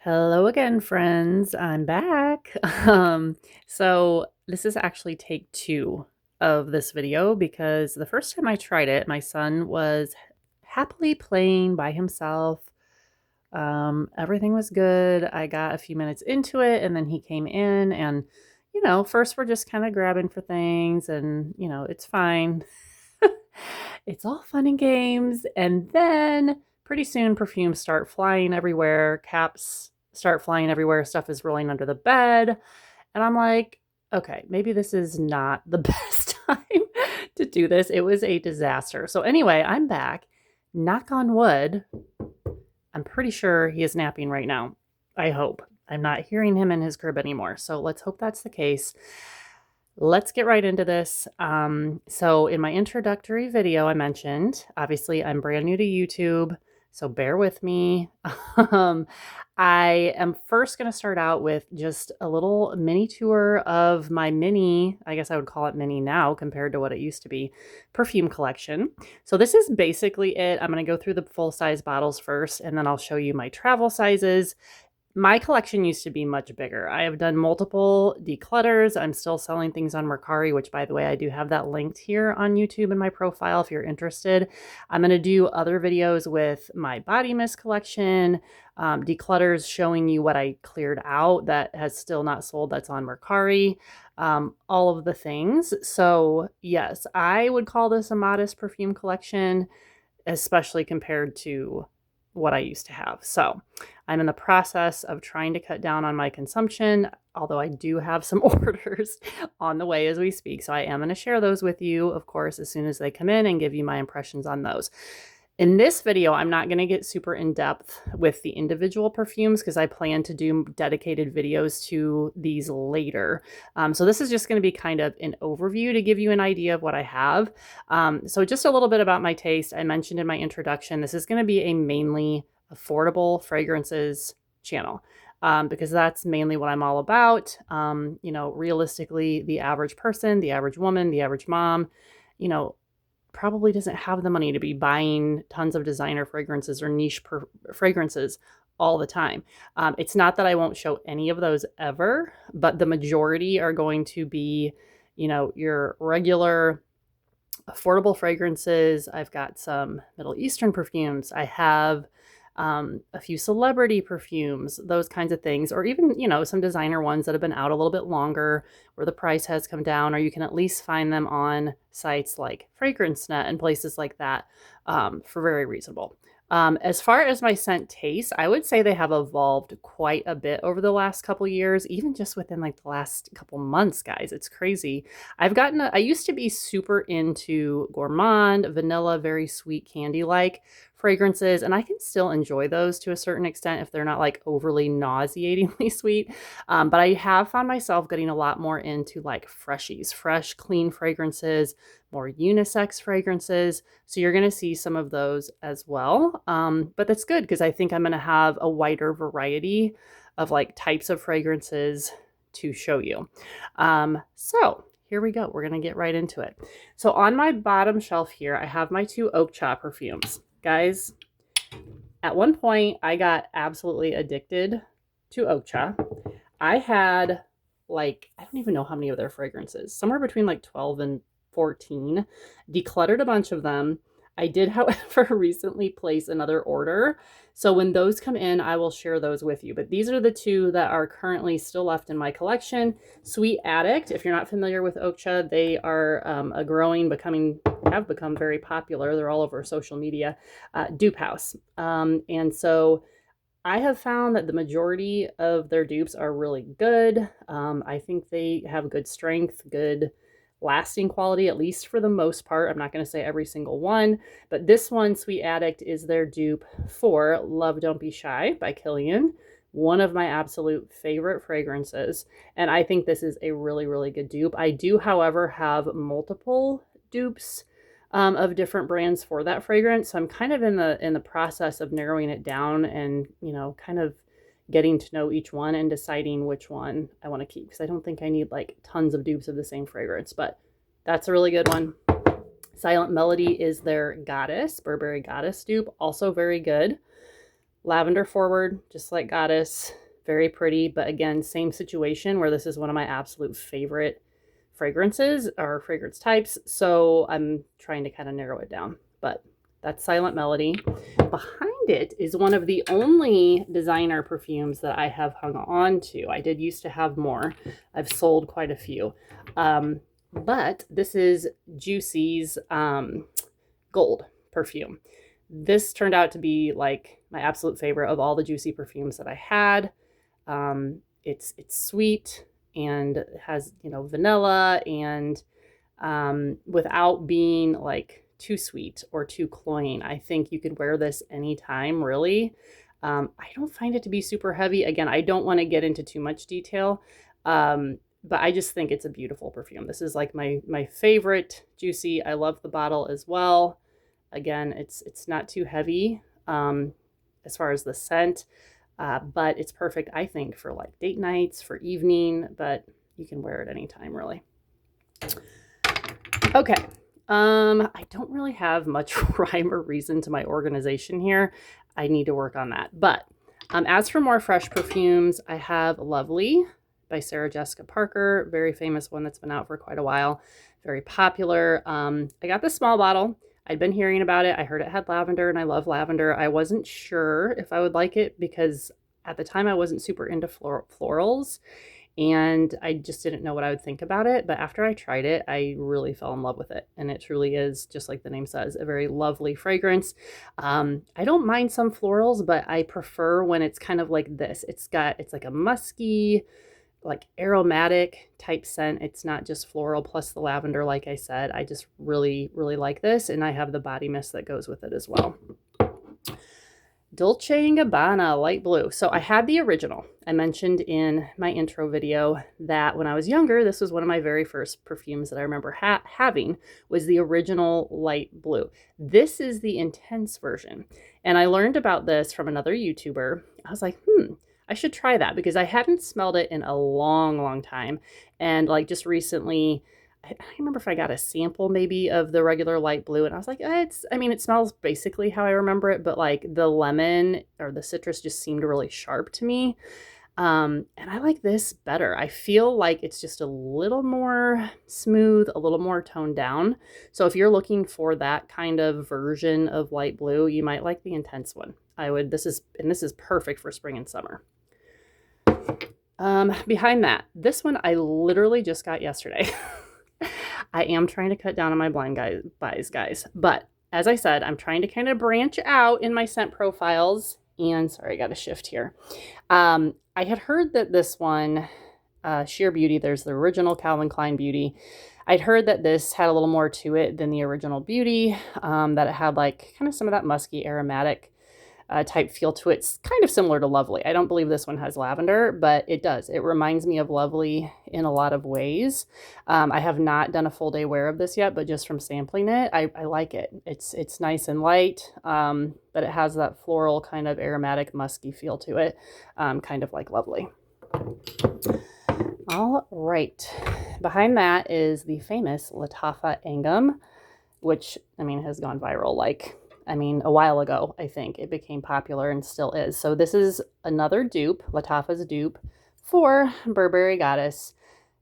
Hello again, friends. I'm back. So this is actually take two of this video because the first time I tried it, my son was happily playing by himself. Everything was good. I got a few minutes into it and then he came in and, first we're just kind of grabbing for things and, it's fine. It's all fun and games. And then pretty soon perfumes start flying everywhere, caps start flying everywhere, stuff is rolling under the bed. And I'm like, okay, maybe this is not the best time to do this. It was a disaster. So, anyway, I'm back. Knock on wood. I'm pretty sure he is napping right now. I hope. I'm not hearing him in his crib anymore. So, let's hope that's the case. Let's get right into this. So in my introductory video, I mentioned, obviously I'm brand new to YouTube, so bear with me. um, I am first going to start out with just a little mini tour of my mini, I guess I would call it mini now compared to what it used to be, perfume collection. So this is basically it. I'm going to go through the full size bottles first, and then I'll show you my travel sizes. My collection used to be much bigger. I have done multiple declutters. I'm still selling things on Mercari, which, by the way, I do have that linked here on YouTube in my profile if you're interested. I'm going to do other videos with my body mist collection, declutters showing you what I cleared out that has still not sold that's on Mercari, all of the things. So, yes, I would call this a modest perfume collection, especially compared to what I used to have. So I'm in the process of trying to cut down on my consumption, although I do have some orders on the way as we speak. So I am going to share those with you, of course, as soon as they come in and give you my impressions on those. In this video, I'm not going to get super in-depth with the individual perfumes because I plan to do dedicated videos to these later. So this is just going to be kind of an overview to give you an idea of what I have. So just a little bit about my taste. I mentioned in my introduction, this is going to be a mainly affordable fragrances channel. Because that's mainly what I'm all about. Realistically, the average person, the average woman, the average mom, probably doesn't have the money to be buying tons of designer fragrances or niche fragrances all the time. It's not that I won't show any of those ever, but the majority are going to be, your regular affordable fragrances. I've got some Middle Eastern perfumes. I have a few celebrity perfumes, those kinds of things, or even, some designer ones that have been out a little bit longer where the price has come down, or you can at least find them on sites like FragranceNet and places like that for very reasonable. As far as my scent taste, I would say they have evolved quite a bit over the last couple years, even just within like the last couple months, guys. It's crazy. I used to be super into gourmand, vanilla, very sweet candy-like fragrances, and I can still enjoy those to a certain extent if they're not like overly nauseatingly sweet. But I have found myself getting a lot more into like freshies, fresh, clean fragrances, more unisex fragrances. So you're going to see some of those as well. But that's good because I think I'm going to have a wider variety of like types of fragrances to show you. So here we go. We're going to get right into it. So on my bottom shelf here, I have my two Oak Cha perfumes. Guys, at one point, I got absolutely addicted to Oak Cha. I had I don't even know how many of their fragrances, somewhere between like 12 and 14, decluttered a bunch of them. I did, however, recently place another order. So when those come in, I will share those with you. But these are the two that are currently still left in my collection. Sweet Addict, if you're not familiar with Oak Cha, they are have become very popular. They're all over social media. Dupe House. And so I have found that the majority of their dupes are really good. I think they have good strength, good lasting quality, at least for the most part. I'm not going to say every single one, but this one, Sweet Addict, is their dupe for Love Don't Be Shy by Killian. One of my absolute favorite fragrances. And I think this is a really, really good dupe. I do, however, have multiple dupes of different brands for that fragrance. So I'm kind of in the process of narrowing it down and, kind of getting to know each one and deciding which one I want to keep, because I don't think I need like tons of dupes of the same fragrance, but that's a really good one. Silent Melody is their Goddess, Burberry Goddess dupe, also very good. lavender forward, just like Goddess. Very pretty, but again, same situation where this is one of my absolute favorite fragrances or fragrance types. So I'm trying to kind of narrow it down, but that's Silent Melody. Behind it is one of the only designer perfumes that I have hung on to. I did used to have more. I've sold quite a few. But this is Juicy's Gold perfume. This turned out to be like my absolute favorite of all the Juicy perfumes that I had. It's sweet and has, you know, vanilla and without being like too sweet or too cloying. I think you could wear this anytime, really. I don't find it to be super heavy. Again, I don't want to get into too much detail, but I just think it's a beautiful perfume. This is like my favorite Juicy. I love the bottle as well. Again, it's not too heavy as far as the scent, but it's perfect, I think, for like date nights, for evening, but you can wear it anytime, really. Okay. I don't really have much rhyme or reason to my organization here. I need to work on that. But as for more fresh perfumes, I have Lovely by Sarah Jessica Parker, very famous one that's been out for quite a while, very popular. I got the small bottle. I'd been hearing about it. I heard it had lavender, and I love lavender. I wasn't sure if I would like it because at the time I wasn't super into florals, and I just didn't know what I would think about it. But after I tried it, I really fell in love with it. And it truly is, just like the name says, a very lovely fragrance. I don't mind some florals, but I prefer when it's kind of like this. It's like a musky, like aromatic type scent. It's not just floral plus the lavender, like I said. I just really, really like this. And I have the body mist that goes with it as well. Dolce & Gabbana light blue. So I had the original. I mentioned in my intro video that when I was younger, this was one of my very first perfumes that I remember having was the original light blue. This is the intense version. And I learned about this from another YouTuber. I was like, I should try that because I hadn't smelled it in a long, long time. And like just recently, I don't remember if I got a sample maybe of the regular light blue, and I was like, it smells basically how I remember it, but like the lemon or the citrus just seemed really sharp to me. And I like this better. I feel like it's just a little more smooth, a little more toned down. So if you're looking for that kind of version of light blue, you might like the intense one. This is perfect for spring and summer. Behind that, this one I literally just got yesterday. I am trying to cut down on my blind buys, guys. But as I said, I'm trying to kind of branch out in my scent profiles. And sorry, I got to shift here. I had heard that this one, Sheer Beauty, there's the original Calvin Klein Beauty. I'd heard that this had a little more to it than the original Beauty, that it had like kind of some of that musky aromatic type feel to it. It's kind of similar to Lovely. I don't believe this one has lavender, but it does. It reminds me of Lovely in a lot of ways. I have not done a full day wear of this yet, but just from sampling it, I like it. It's nice and light, but it has that floral kind of aromatic musky feel to it, kind of like Lovely. All right. Behind that is the famous Lattafa Angum, which, has gone viral a while ago. I think it became popular and still is. So this is another dupe, Lattafa's dupe for Burberry Goddess.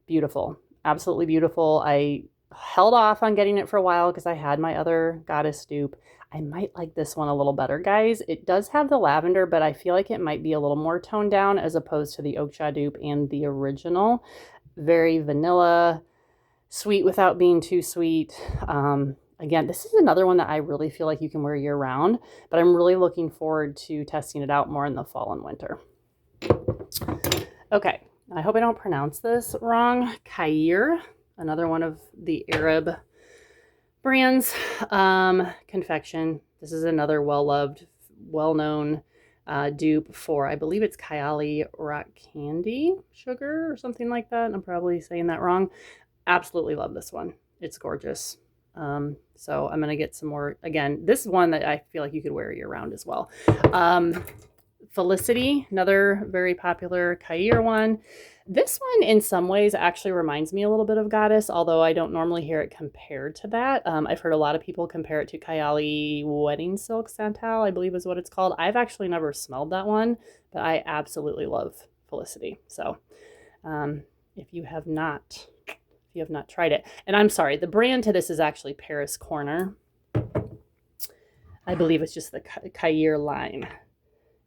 Beautiful, absolutely beautiful. I held off on getting it for a while because I had my other Goddess dupe. I might like this one a little better, guys. It does have the lavender, but I feel like it might be a little more toned down as opposed to the Oksha dupe and the original. Very vanilla, sweet without being too sweet. Again, this is another one that I really feel like you can wear year round, but I'm really looking forward to testing it out more in the fall and winter. Okay, I hope I don't pronounce this wrong. Kair, another one of the Arab brands. Confection. This is another well-loved, well-known dupe for, I believe it's Kylie Rock Candy Sugar or something like that. I'm probably saying that wrong. Absolutely love this one. It's gorgeous. So I'm going to get some more. Again, this is one that I feel like you could wear year round as well. Felicity, another very popular Kair one. This one, in some ways, actually reminds me a little bit of Goddess, although I don't normally hear it compared to that. I've heard a lot of people compare it to Kayali Wedding Silk Santal, I believe is what it's called. I've actually never smelled that one, but I absolutely love Felicity. So if you have not tried it, and I'm sorry, the brand to this is actually Paris Corner. I believe it's just the Kair line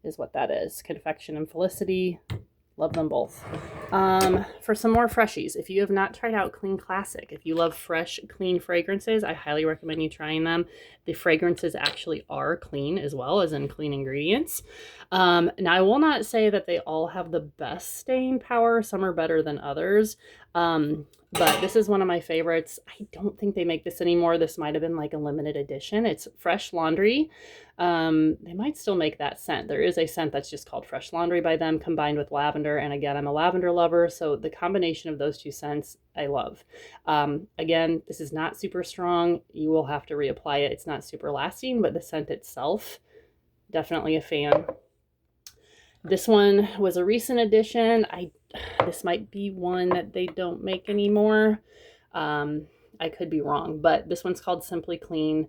is what that is. Confection and Felicity. Love them both. For some more freshies, if you have not tried out Clean Classic, if you love fresh, clean fragrances, I highly recommend you trying them. The fragrances actually are clean as well, as in clean ingredients. Now, I will not say that they all have the best staying power. Some are better than others. But this is one of my favorites. I don't think they make this anymore. This might have been like a limited edition. It's Fresh Laundry. They might still make that scent. There is a scent that's just called Fresh Laundry by them, combined with lavender. And again, I'm a lavender lover, so the combination of those two scents I love. Again, this is not super strong. You will have to reapply it. It's not super lasting, but the scent itself, definitely a fan. This one was a recent addition. This might be one that they don't make anymore. I could be wrong, but this one's called Simply Clean.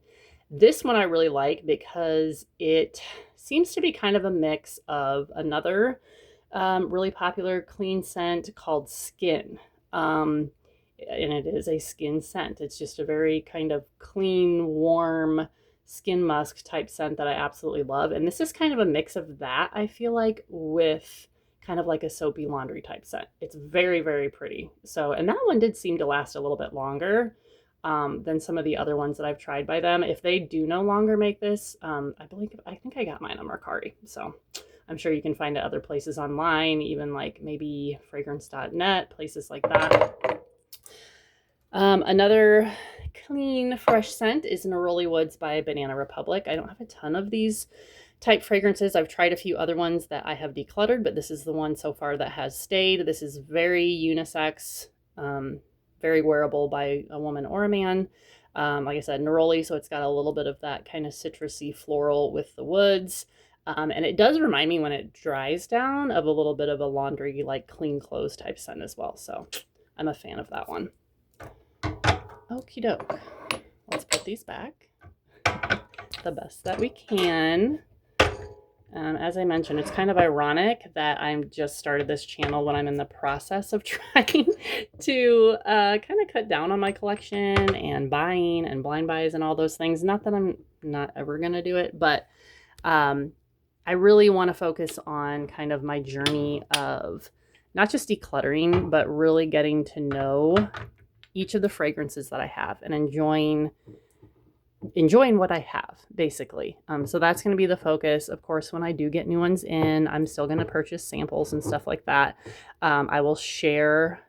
This one I really like because it seems to be kind of a mix of another really popular clean scent called Skin. And it is a skin scent. It's just a very kind of clean, warm skin musk type scent that I absolutely love. And this is kind of a mix of that, I feel like, with kind of like a soapy laundry type scent. It's very, very pretty. So, and that one did seem to last a little bit longer than some of the other ones that I've tried by them. If they do no longer make this, I think I got mine on Mercari. So I'm sure you can find it other places online, even like maybe fragrance.net, places like that. Another clean, fresh scent is Neroli Woods by Banana Republic. I don't have a ton of these type fragrances. I've tried a few other ones that I have decluttered, but this is the one so far that has stayed. This is very unisex, very wearable by a woman or a man. Like I said, neroli, so it's got a little bit of that kind of citrusy floral with the woods. And it does remind me when it dries down of a little bit of a laundry, like clean clothes type scent as well. So I'm a fan of that one. Okie doke. Let's put these back the best that we can. As I mentioned, it's kind of ironic that I'm just started this channel when I'm in the process of trying to kind of cut down on my collection and buying and blind buys and all those things. Not that I'm not ever going to do it, but I really want to focus on kind of my journey of not just decluttering, but really getting to know each of the fragrances that I have and enjoying what I have, basically. So that's going to be the focus. Of course, when I do get new ones in, I'm still going to purchase samples and stuff like that. I will share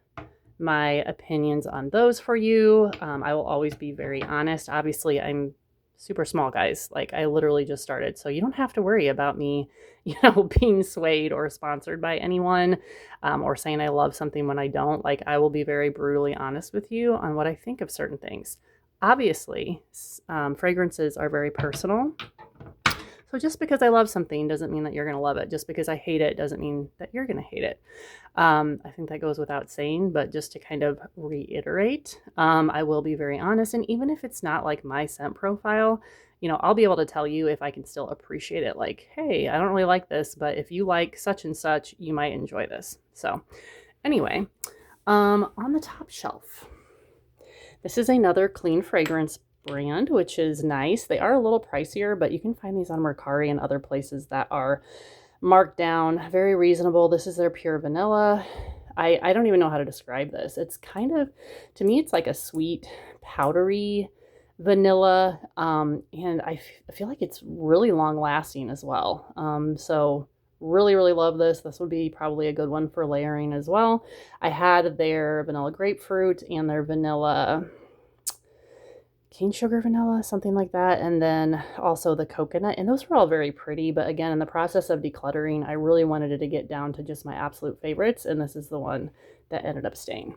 my opinions on those for you. I will always be very honest. Obviously, I'm super small, guys. Like, I literally just started, so you don't have to worry about me, being swayed or sponsored by anyone, or saying I love something when I don't. Like, I will be very brutally honest with you on what I think of certain things. Obviously, fragrances are very personal. So just because I love something doesn't mean that you're going to love it. Just because I hate it doesn't mean that you're going to hate it. I think that goes without saying, but just to kind of reiterate, I will be very honest. And even if it's not like my scent profile, I'll be able to tell you if I can still appreciate it. Like, hey, I don't really like this, but if you like such and such, you might enjoy this. So anyway, on the top shelf, this is another clean fragrance brand, which is nice. They are a little pricier, but you can find these on Mercari and other places that are marked down. Very reasonable. This is their Pure Vanilla. I don't even know how to describe this. It's kind of, to me, it's like a sweet, powdery vanilla. And I feel like it's really long lasting as well. So really, really love this. This would be probably a good one for layering as well. I had their vanilla grapefruit and their vanilla cane sugar vanilla, something like that. And then also the coconut. And those were all very pretty. But again, in the process of decluttering, I really wanted it to get down to just my absolute favorites. And this is the one that ended up staying.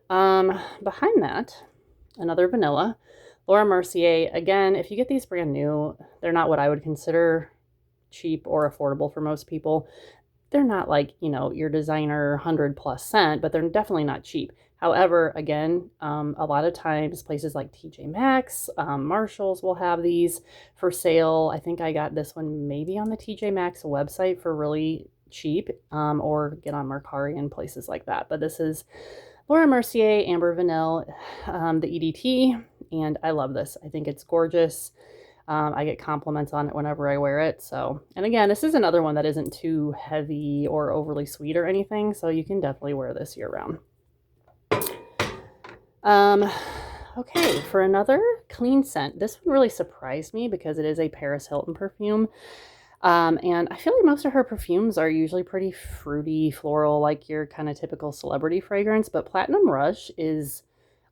Behind that, another vanilla. Laura Mercier. Again, if you get these brand new, they're not what I would consider cheap or affordable for most people. They're not like, you know, your designer 100+ cent, but they're definitely not cheap. However, again, a lot of times places like TJ Maxx, Marshalls will have these for sale. I think I got this one maybe on the TJ Maxx website for really cheap, or get on Mercari and places like that. But this is Laura Mercier Amber Vanille, the EDT, and I love this. I think it's gorgeous. I get compliments on it whenever I wear it. So, and again, this is another one that isn't too heavy or overly sweet or anything. So you can definitely wear this year round. Okay, for another clean scent, this one really surprised me because it is a Paris Hilton perfume. And I feel like most of her perfumes are usually pretty fruity, floral, like your kind of typical celebrity fragrance. But Platinum Rush is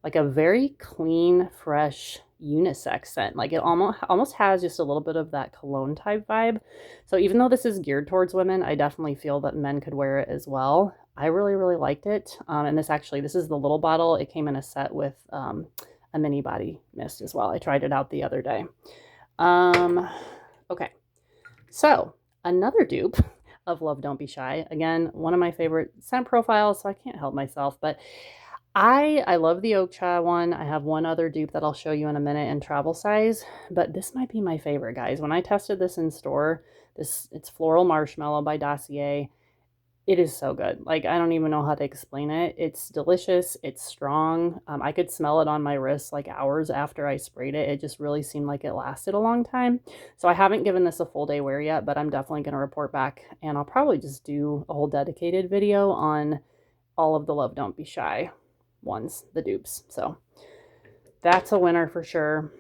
like a very clean, fresh, unisex scent. Like it almost has just a little bit of that cologne type vibe. So even though this is geared towards women, I definitely feel that men could wear it as well. I really, really liked it. And this is the little bottle. It came in a set with a mini body mist as well. I tried it out the other day. Okay. So another dupe of Love Don't Be Shy. Again, one of my favorite scent profiles, so I can't help myself. But I love the Oak Cha one. I have one other dupe that I'll show you in a minute in travel size. But this might be my favorite, guys. When I tested this in store, it's Floral Marshmallow by Dossier. It is so good. Like, I don't even know how to explain it. It's delicious. It's strong. I could smell it on my wrist like hours after I sprayed it. It just really seemed like it lasted a long time. So I haven't given this a full day wear yet, but I'm definitely going to report back. And I'll probably just do a whole dedicated video on all of the Love Don't Be Shy ones, the dupes. So that's a winner for sure.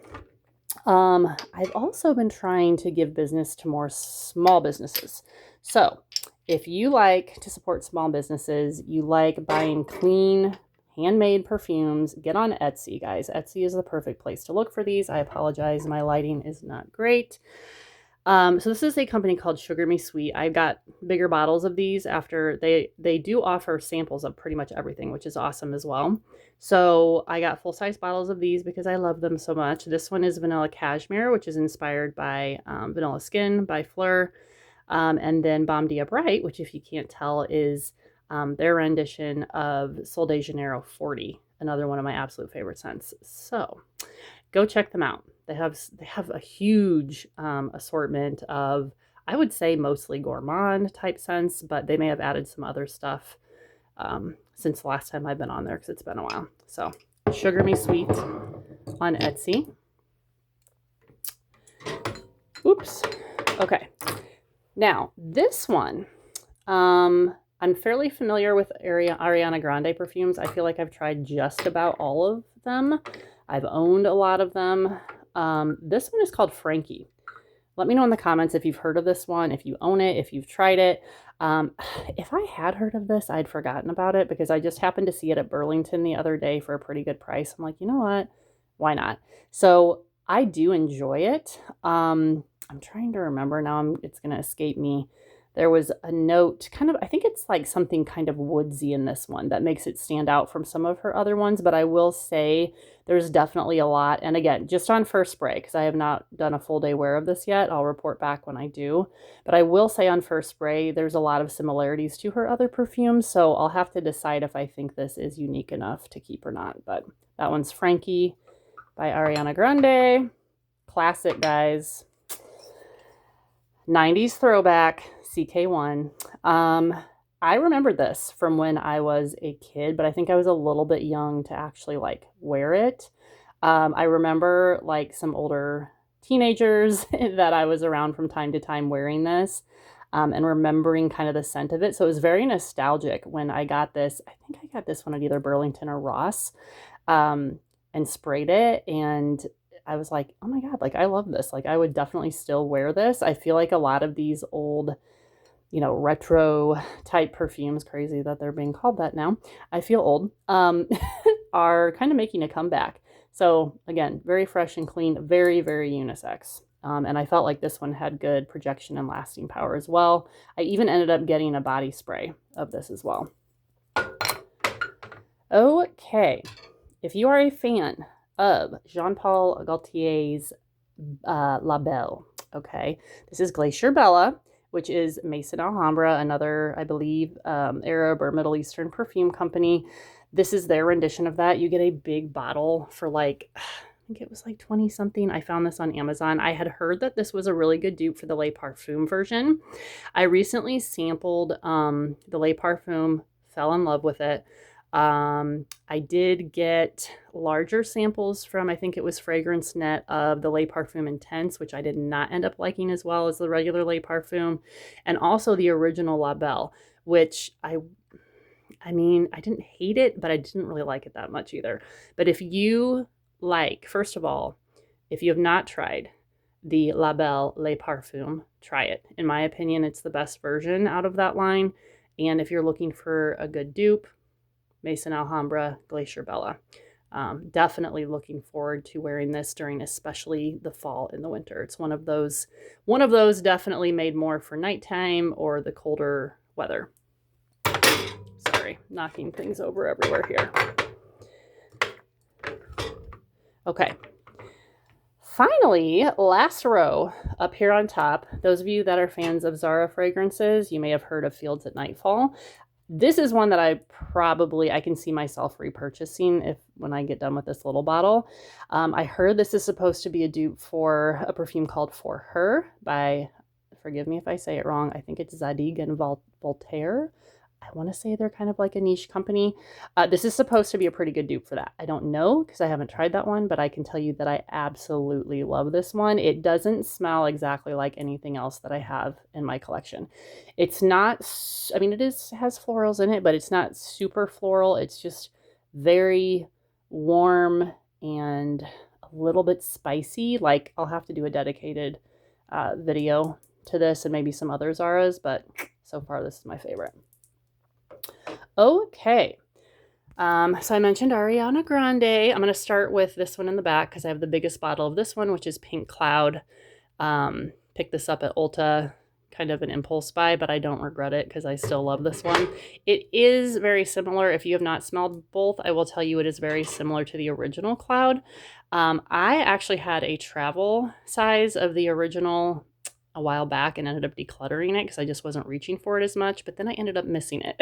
I've also been trying to give business to more small businesses. So if you like to support small businesses, you like buying clean, handmade perfumes, get on Etsy, guys. Etsy is the perfect place to look for these. I apologize, my lighting is not great. So this is a company called Sugar Me Sweet. I got bigger bottles of these after they do offer samples of pretty much everything, which is awesome as well. So I got full-size bottles of these because I love them so much. This one is Vanilla Cashmere, which is inspired by Vanilla Skin by Fleur. And then Bom Dia Bright, which if you can't tell is their rendition of Sol de Janeiro 40, another one of my absolute favorite scents. So go check them out. They have a huge assortment of, I would say, mostly gourmand type scents, but they may have added some other stuff since the last time I've been on there because it's been a while. So Sugar Me Sweet on Etsy. Oops. Okay. Now this one, I'm fairly familiar with Ariana Grande perfumes. I feel like I've tried just about all of them. I've owned a lot of them. This one is called Frankie. Let me know in the comments if you've heard of this one, if you own it, if you've tried it. If I had heard of this, I'd forgotten about it because I just happened to see it at Burlington the other day for a pretty good price. I'm like, you know what? Why not? So I do enjoy it. I'm trying to remember now. It's going to escape me. There was a note, kind of, I think it's like something kind of woodsy in this one that makes it stand out from some of her other ones. But I will say there's definitely a lot. And again, just on first spray, because I have not done a full day wear of this yet. I'll report back when I do. But I will say on first spray, there's a lot of similarities to her other perfumes. So I'll have to decide if I think this is unique enough to keep or not. But that one's Frankie by Ariana Grande. Classic, guys. 90s throwback, CK1. I remember this from when I was a kid, but I think I was a little bit young to actually like wear it. I remember like some older teenagers that I was around from time to time wearing this, and remembering kind of the scent of it. So it was very nostalgic when I got this. I think I got this one at either Burlington or Ross, and sprayed it, and I was like, oh my God, like I love this. Like I would definitely still wear this. I feel like a lot of these old, you know, retro type perfumes, crazy that they're being called that now, I feel old, are kind of making a comeback. So again, very fresh and clean, very, very unisex. And I felt like this one had good projection and lasting power as well. I even ended up getting a body spray of this as well. Okay, if you are a fan of Jean Paul Gaultier's La Belle, Okay, this is Glacier Bella, which is Mason Alhambra, another, I believe, Arab or Middle Eastern perfume company. This is their rendition of that. You get a big bottle for like, I think it was like 20 something. I found this on Amazon. I had heard that this was a really good dupe for the Le Parfum version. I recently sampled the Le Parfum, fell in love with it. I did get larger samples from, I think it was Fragrance Net, of the Le Parfum Intense, which I did not end up liking as well as the regular Le Parfum, and also the original La Belle, which I mean, I didn't hate it, but I didn't really like it that much either. But if you like, first of all, if you have not tried the La Belle Le Parfum, try it. In my opinion, it's the best version out of that line. And if you're looking for a good dupe, Mason Alhambra, Glacier Bella. Definitely looking forward to wearing this during especially the fall and the winter. It's one of those definitely made more for nighttime or the colder weather. Sorry, knocking things over everywhere here. Okay. Finally, last row up here on top. Those of you that are fans of Zara fragrances, you may have heard of Fields at Nightfall. This is one that I can see myself repurchasing when I get done with this little bottle. I heard this is supposed to be a dupe for a perfume called For Her by, forgive me if I say it wrong, I think it's Zadig and Voltaire. I want to say they're kind of like a niche company. This is supposed to be a pretty good dupe for that. I don't know because I haven't tried that one, but I can tell you that I absolutely love this one. It doesn't smell exactly like anything else that I have in my collection. It's not, I mean, has florals in it, but it's not super floral. It's just very warm and a little bit spicy. Like, I'll have to do a dedicated video to this and maybe some other Zara's, but so far this is my favorite. Okay, so I mentioned Ariana Grande. I'm going to start with this one in the back because I have the biggest bottle of this one, which is Pink Cloud. Picked this up at Ulta, kind of an impulse buy, but I don't regret it because I still love this one. It is very similar. If you have not smelled both, I will tell you it is very similar to the original Cloud. I actually had a travel size of the original a while back and ended up decluttering it because I just wasn't reaching for it as much, but then I ended up missing it.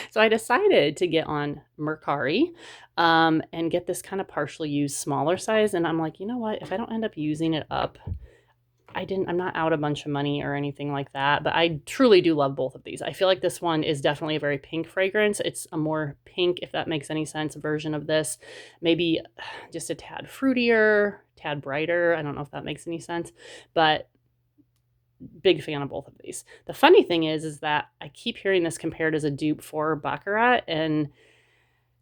So I decided to get on Mercari and get this kind of partially used smaller size. And I'm like, you know what? If I don't end up using it up, I'm not out a bunch of money or anything like that, but I truly do love both of these. I feel like this one is definitely a very pink fragrance. It's a more pink, if that makes any sense, version of this. Maybe just a tad fruitier, tad brighter. I don't know if that makes any sense, but big fan of both of these. The funny thing is that I keep hearing this compared as a dupe for Baccarat, and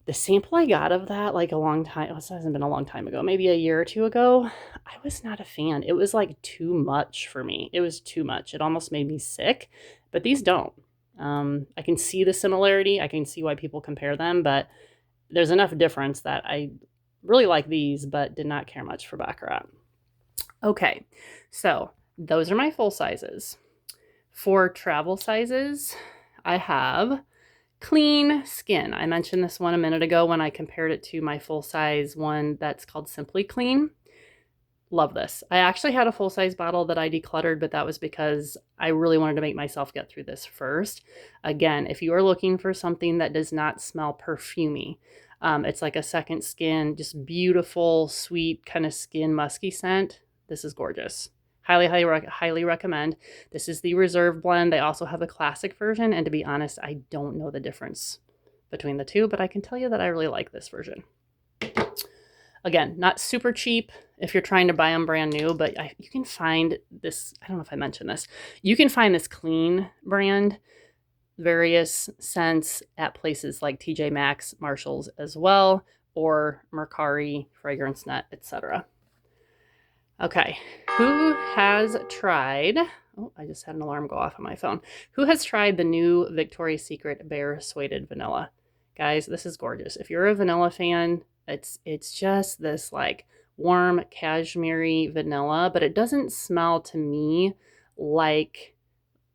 the sample I got of that like a long time, it hasn't been a long time ago, maybe a year or two ago, I was not a fan. It was like too much for me. It was too much. It almost made me sick, but these don't. I can see the similarity. I can see why people compare them, but there's enough difference that I really like these, but did not care much for Baccarat. Okay, so those are my full sizes. For travel sizes, I have Clean Skin. I mentioned this one a minute ago when I compared it to my full size one that's called Simply Clean. Love this. I actually had a full size bottle that I decluttered, but that was because I really wanted to make myself get through this first. Again, if you are looking for something that does not smell perfumey, it's like a second skin, just beautiful, sweet kind of skin musky scent. This is gorgeous. Highly recommend. This is the Reserve blend. They also have a classic version, and to be honest, I don't know the difference between the two, but I can tell you that I really like this version. Again, not super cheap if you're trying to buy them brand new, but you can find this, I don't know if I mentioned this, you can find this Clean brand, various scents at places like TJ Maxx, Marshalls as well, or Mercari, Fragrance Net, etc. Okay, who has tried, oh, I just had an alarm go off on my phone. Who has tried the new Victoria's Secret Bare Suede Vanilla? Guys, this is gorgeous. If you're a vanilla fan, it's just this like warm cashmere vanilla, but it doesn't smell to me like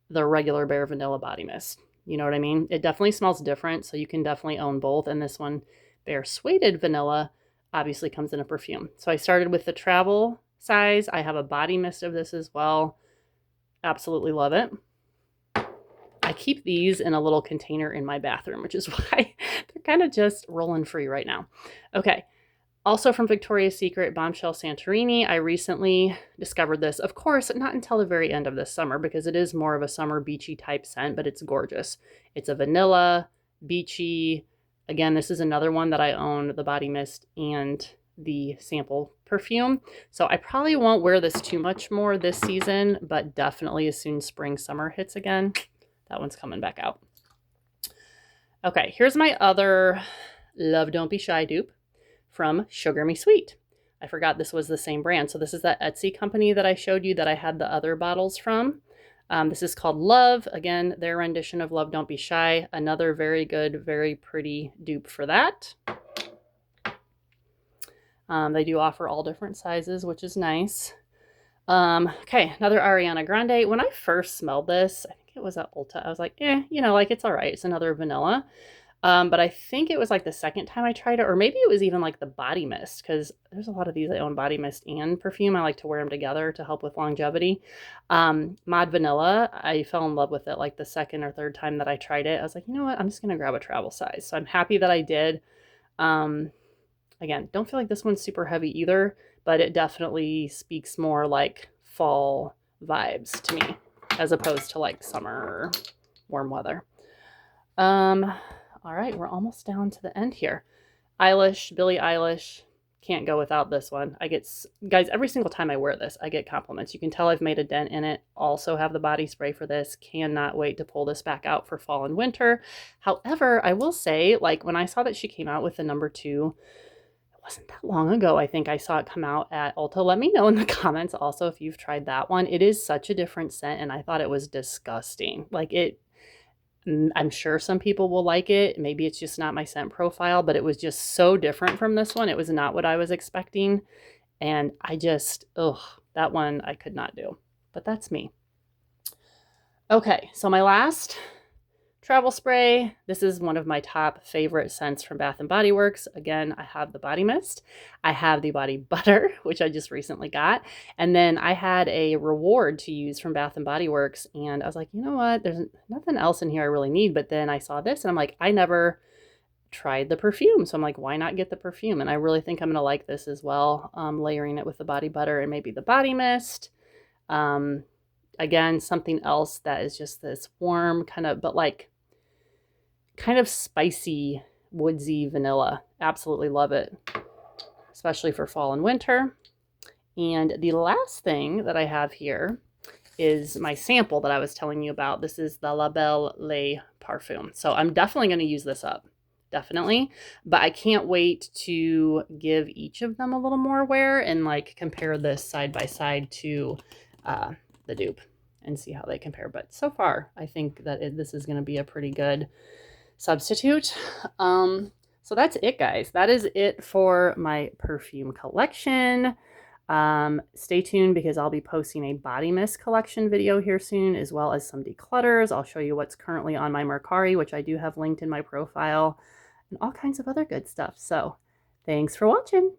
the regular Bare Vanilla body mist. You know what I mean? It definitely smells different, so you can definitely own both. And this one, Bare Suede Vanilla, obviously comes in a perfume. So I started with the travel size. I have a body mist of this as well. Absolutely love it. I keep these in a little container in my bathroom, which is why they're kind of just rolling free right now. Okay. Also from Victoria's Secret, Bombshell Santorini. I recently discovered this. Of course, not until the very end of this summer because it is more of a summer beachy type scent, but it's gorgeous. It's a vanilla, beachy. Again, this is another one that I own, the body mist and the sample perfume. So I probably won't wear this too much more this season, but definitely as soon as spring, summer hits again, that one's coming back out. Okay, here's my other Love Don't Be Shy dupe from Sugar Me Sweet. I forgot this was the same brand. So this is that Etsy company that I showed you that I had the other bottles from. This is called Love. Again, their rendition of Love Don't Be Shy. Another very good, very pretty dupe for that. They do offer all different sizes, which is nice. Okay, another Ariana Grande. When I first smelled this, I think it was at Ulta, I was like, you know, like it's all right. It's another vanilla. But I think it was like the second time I tried it, or maybe it was even like the body mist, because there's a lot of these I own body mist and perfume. I like to wear them together to help with longevity. Mod Vanilla, I fell in love with it like the second or third time that I tried it. I was like, you know what? I'm just going to grab a travel size. So I'm happy that I did. Again, don't feel like this one's super heavy either, but it definitely speaks more like fall vibes to me as opposed to like summer or warm weather. All right, we're almost down to the end here. Eilish, Billie Eilish, can't go without this one. I get, guys, every single time I wear this, I get compliments. You can tell I've made a dent in it. Also have the body spray for this. Cannot wait to pull this back out for fall and winter. However, I will say, like when I saw that she came out with the number 2, it wasn't that long ago. I think I saw it come out at Ulta. Let me know in the comments also if you've tried that one. It is such a different scent, and I thought it was disgusting. Like I'm sure some people will like it. Maybe it's just not my scent profile, but it was just so different from this one. It was not what I was expecting. And I just, that one I could not do. But that's me. Okay, so my last travel spray. This is one of my top favorite scents from Bath & Body Works. Again, I have the body mist. I have the body butter, which I just recently got. And then I had a reward to use from Bath & Body Works. And I was like, you know what? There's nothing else in here I really need. But then I saw this and I'm like, I never tried the perfume. So I'm like, why not get the perfume? And I really think I'm going to like this as well. Layering it with the body butter and maybe the body mist. Again, something else that is just this warm kind of, but like kind of spicy, woodsy vanilla. Absolutely love it, especially for fall and winter. And the last thing that I have here is my sample that I was telling you about. This is the La Belle Le Parfum. So I'm definitely going to use this up. Definitely. But I can't wait to give each of them a little more wear and like compare this side by side to the dupe and see how they compare. But so far, I think that this is going to be a pretty good substitute. So that's it, guys. That is it for my perfume collection. Stay tuned because I'll be posting a body mist collection video here soon, as well as some declutters. I'll show you what's currently on my Mercari, which I do have linked in my profile, and all kinds of other good stuff. So thanks for watching.